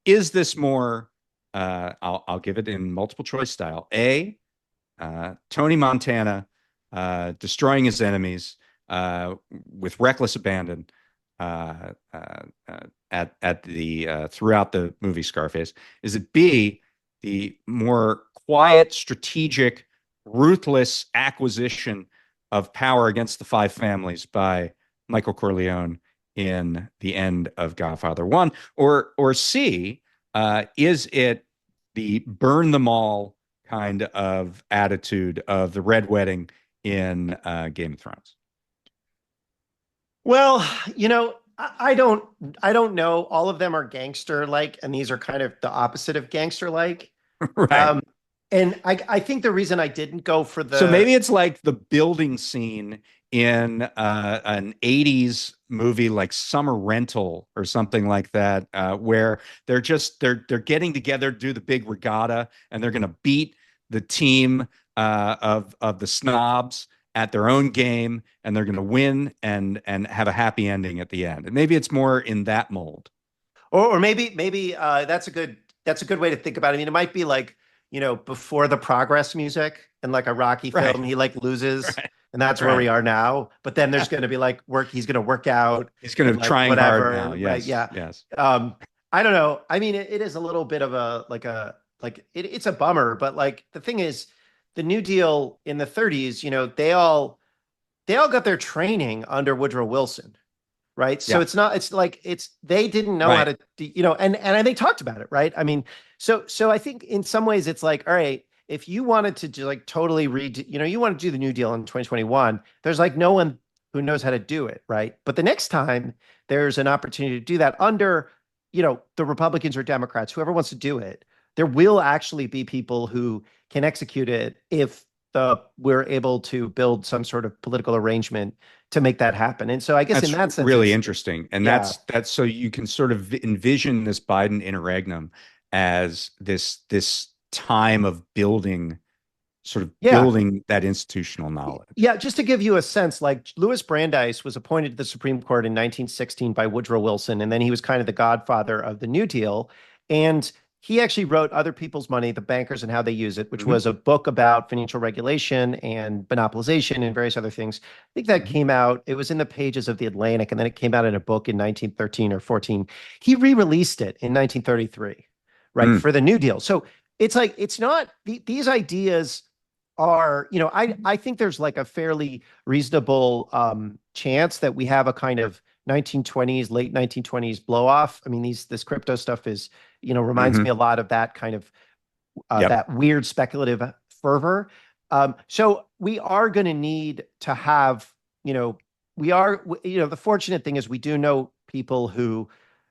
is this more, I'll give it in multiple choice style. A, Tony Montana destroying his enemies with reckless abandon at the throughout the movie Scarface? Is it B, the more quiet, strategic, ruthless acquisition of power against the five families by Michael Corleone in the end of Godfather 1? Or C, is it the burn them all kind of attitude of the Red Wedding in Game of Thrones? Well, I don't know. All of them are gangster-like, and these are kind of the opposite of gangster-like. Right. And I think the reason I didn't go for the... So maybe it's like the building scene in an 80s movie like Summer Rental or something like that, where they're getting together to do the big regatta, and they're going to beat the team of the snobs at their own game, and they're going to win and have a happy ending at the end. And maybe it's more in that mold. Or maybe that's a good way to think about it. I mean, it might be like, before the progress music in like a Rocky film, he like loses, and that's where we are now. But then there's going to be like he's going to work out. He's going to trying hard now. Yes. Right? Yeah. Yes. I don't know. I mean, it is a little bit of a like it's a bummer, but like the thing is, the New Deal in the 30s, they all got their training under Woodrow Wilson, right? So Yeah. it's not, it's like they didn't know how Right. to, and they talked about it, right? I mean, so I think in some ways it's like, all right, if you wanted to do like totally read, you want to do the New Deal in 2021, there's like no one who knows how to do it, right? But the next time there's an opportunity to do that under, the Republicans or Democrats, whoever wants to do it, there will actually be people who can execute it if we're able to build some sort of political arrangement to make that happen. And so I guess in That's that sense, really interesting. And yeah, that's so you can sort of envision this Biden interregnum as this time of yeah. building that institutional knowledge. Yeah, just to give you a sense, like Louis Brandeis was appointed to the Supreme Court in 1916 by Woodrow Wilson, and then he was kind of the godfather of the New Deal. And he actually wrote Other People's Money, The Bankers and How They Use It, which Mhm. was a book about financial regulation and monopolization and various other things. I think that Mhm. came out, it was in the pages of The Atlantic, and then it came out in a book in 1913 or 14. He re-released it in 1933, right, Mm. for the New Deal. So it's like, it's not, these ideas are, I think there's like a fairly reasonable chance that we have a kind of 1920s, late 1920s blow off. I mean, this crypto stuff is, reminds me Mhm. a lot of that kind of Yep. that weird speculative fervor. So we are going to need to have, the fortunate thing is we do know people who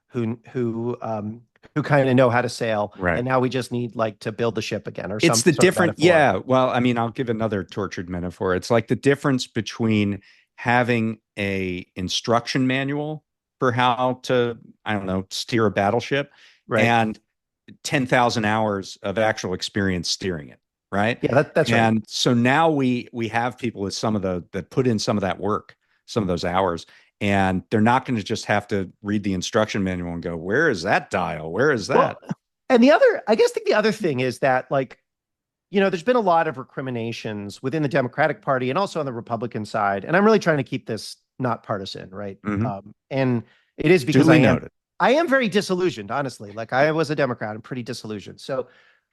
who um who kind of know how to sail, Right. and now we just need like to build the ship again, or It's some the sort of different, metaphor. yeah. Well, I mean, I'll give another tortured metaphor. It's like the difference between having a instruction manual for how to, I don't know, steer a battleship Right. and 10,000 hours of actual experience steering it, right? Yeah, that's right. And so now we have people with some of that put in some of that work, some of those hours, and they're not going to just have to read the instruction manual and go, where is that dial? Where is Well, that? and I guess the other thing is that like, there's been a lot of recriminations within the Democratic Party and also on the Republican side. And I'm really trying to keep this not partisan, right? Mhm. And it is because Duly noted. I am very disillusioned, honestly. Like I was a Democrat, I'm pretty disillusioned. So,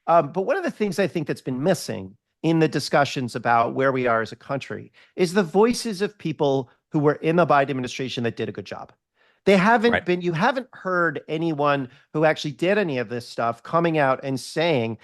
but one of the things I think that's been missing in the discussions about where we are as a country is the voices of people who were in the Biden administration that did a good job. Right. You haven't heard anyone who actually did any of this stuff coming out and saying,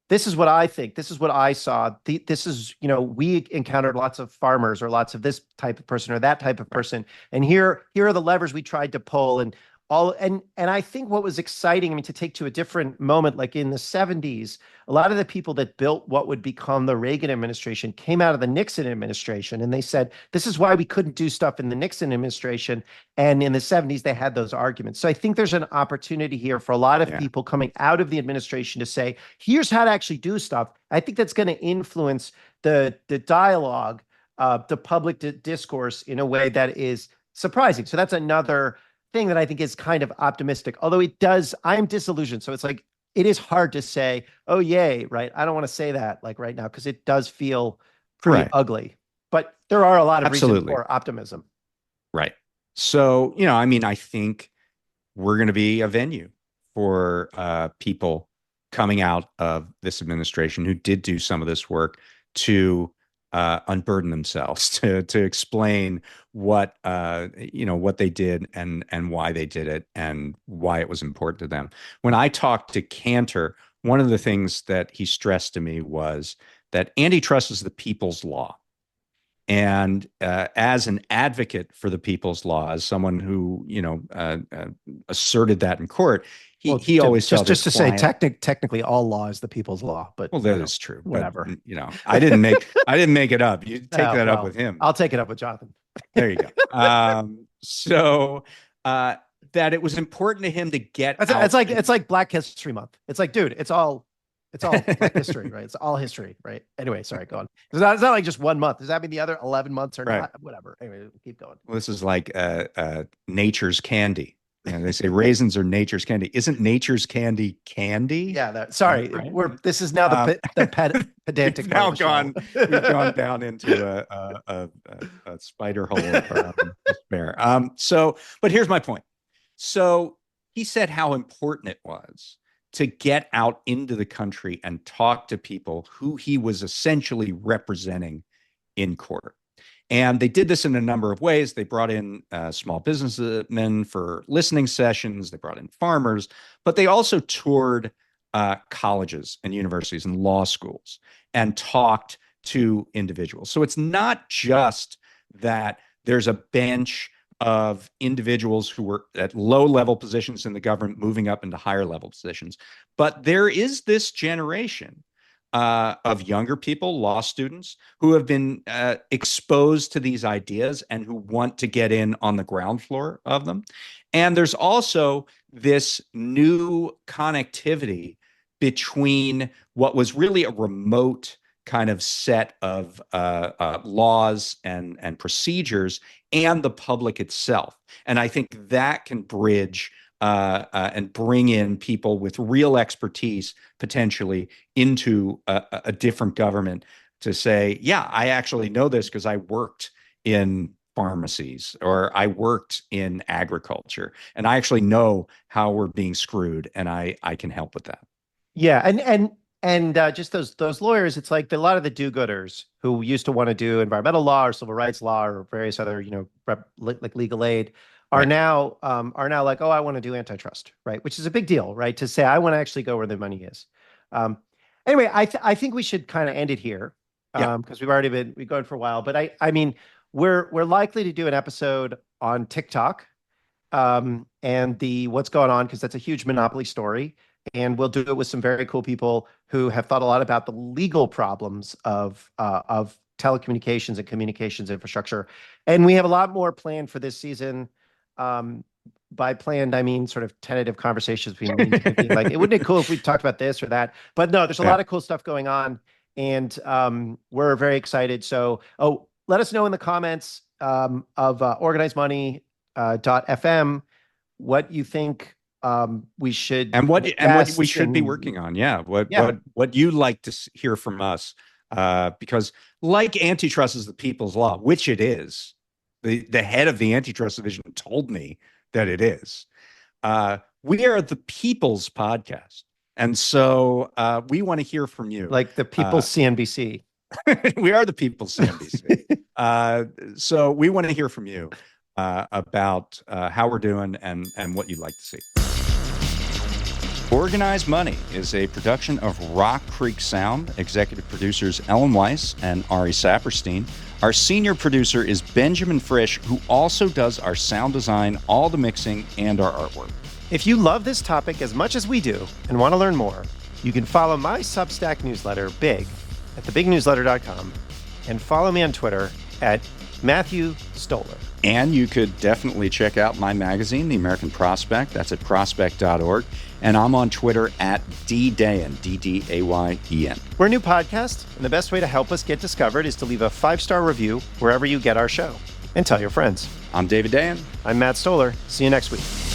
this is what I think. This is what I saw. This is, we encountered lots of farmers or lots of this type of person or that type of Right. person. And here are the levers we tried to pull and all. And I think what was exciting, I mean, to take to a different moment, like in the 70s, a lot of the people that built what would become the Reagan administration came out of the Nixon administration. And they said, this is why we couldn't do stuff in the Nixon administration. And in the 70s, they had those arguments. So I think there's an opportunity here for a lot of Yeah. people coming out of the administration to say, here's how to actually do stuff. I think that's going to influence the dialogue, the public discourse in a way that is surprising. So that's another thing that I think is kind of optimistic, although I'm disillusioned. So it's like, it is hard to say, oh, yay, right? I don't want to say that like right now because it does feel pretty Right. ugly, but there are a lot of reasons Absolutely. for optimism. Right. So, I mean, I think we're going to be a venue for people coming out of this administration who did do some of this work to unburden themselves, to explain what what they did and why they did it and why it was important to them. When I talked to Cantor, one of the things that he stressed to me was that antitrust is the people's law. And as an advocate for the people's law, as someone who asserted that in court, he always just felt his to say, client. technically, all law is the people's law. But Well, that is true, but whatever. I didn't make it up. You take that up Well, with him. I'll take it up with Jonathan. There you go. So that it was important to him to get out. It's like Black History Month. It's like, dude, it's all Black history, right? It's all history, right? Anyway, sorry, go on. It's not like just 1 month. Does that mean the other 11 months or Right. not? Whatever. Anyway, we'll keep going. Well, this is like nature's candy. They say raisins are nature's candy. Isn't nature's candy candy? Yeah. Sorry, Right. this is now the pedantic. We've now gone down into a spider hole of despair. But here's my point. So he said how important it was to get out into the country and talk to people who he was essentially representing in court. And they did this in a number of ways. They brought in small businessmen for listening sessions. They brought in farmers, but they also toured colleges and universities and law schools and talked to individuals. So it's not just that there's a bench of individuals who were at low-level positions in the government moving up into higher-level positions, but there is this generation of younger people, law students, who have been exposed to these ideas and who want to get in on the ground floor of them. And there's also this new connectivity between what was really a remote kind of set of laws and procedures and the public itself. And I think that can bridge and bring in people with real expertise potentially into a different government to say, yeah, I actually know this because I worked in pharmacies or I worked in agriculture and I actually know how we're being screwed and I can help with that. Yeah, and just those lawyers, it's like a lot of the do-gooders who used to want to do environmental law or civil rights law or various other, like legal aid are now like, oh, I want to do antitrust, right? Which is a big deal, right? To say I want to actually go where the money is. Anyway, I think we should kind of end it here because we've gone for a while. But I mean, we're likely to do an episode on TikTok and the what's going on because that's a huge monopoly story. And we'll do it with some very cool people who have thought a lot about the legal problems of telecommunications and communications infrastructure. And we have a lot more planned for this season. By planned, I mean sort of tentative conversations between me and Timothy. Like, it wouldn't be cool if we talked about this or that. But no, there's a lot of cool stuff going on, and we're very excited. So, let us know in the comments of organizedmoney.fm what you think we should and what we should be working on. What you'd like to hear from us, because like antitrust is the people's law, which it is. The head of the antitrust division told me that it is. We are the people's podcast. And so we want to hear from you. Like the people's CNBC. We are the people's CNBC. So we want to hear from you about how we're doing and what you'd like to see. Organized Money is a production of Rock Creek Sound. Executive producers Ellen Weiss and Ari Saperstein. Our senior producer is Benjamin Frisch, who also does our sound design, all the mixing, and our artwork. If you love this topic as much as we do and want to learn more, you can follow my Substack newsletter, Big, at thebignewsletter.com, and follow me on Twitter at Matthew Stoller. And you could definitely check out my magazine, The American Prospect. That's at prospect.org. And I'm on Twitter at DDayen, DDAYEN. We're a new podcast, and the best way to help us get discovered is to leave a 5-star review wherever you get our show. And tell your friends. I'm David Dayen. I'm Matt Stoller. See you next week.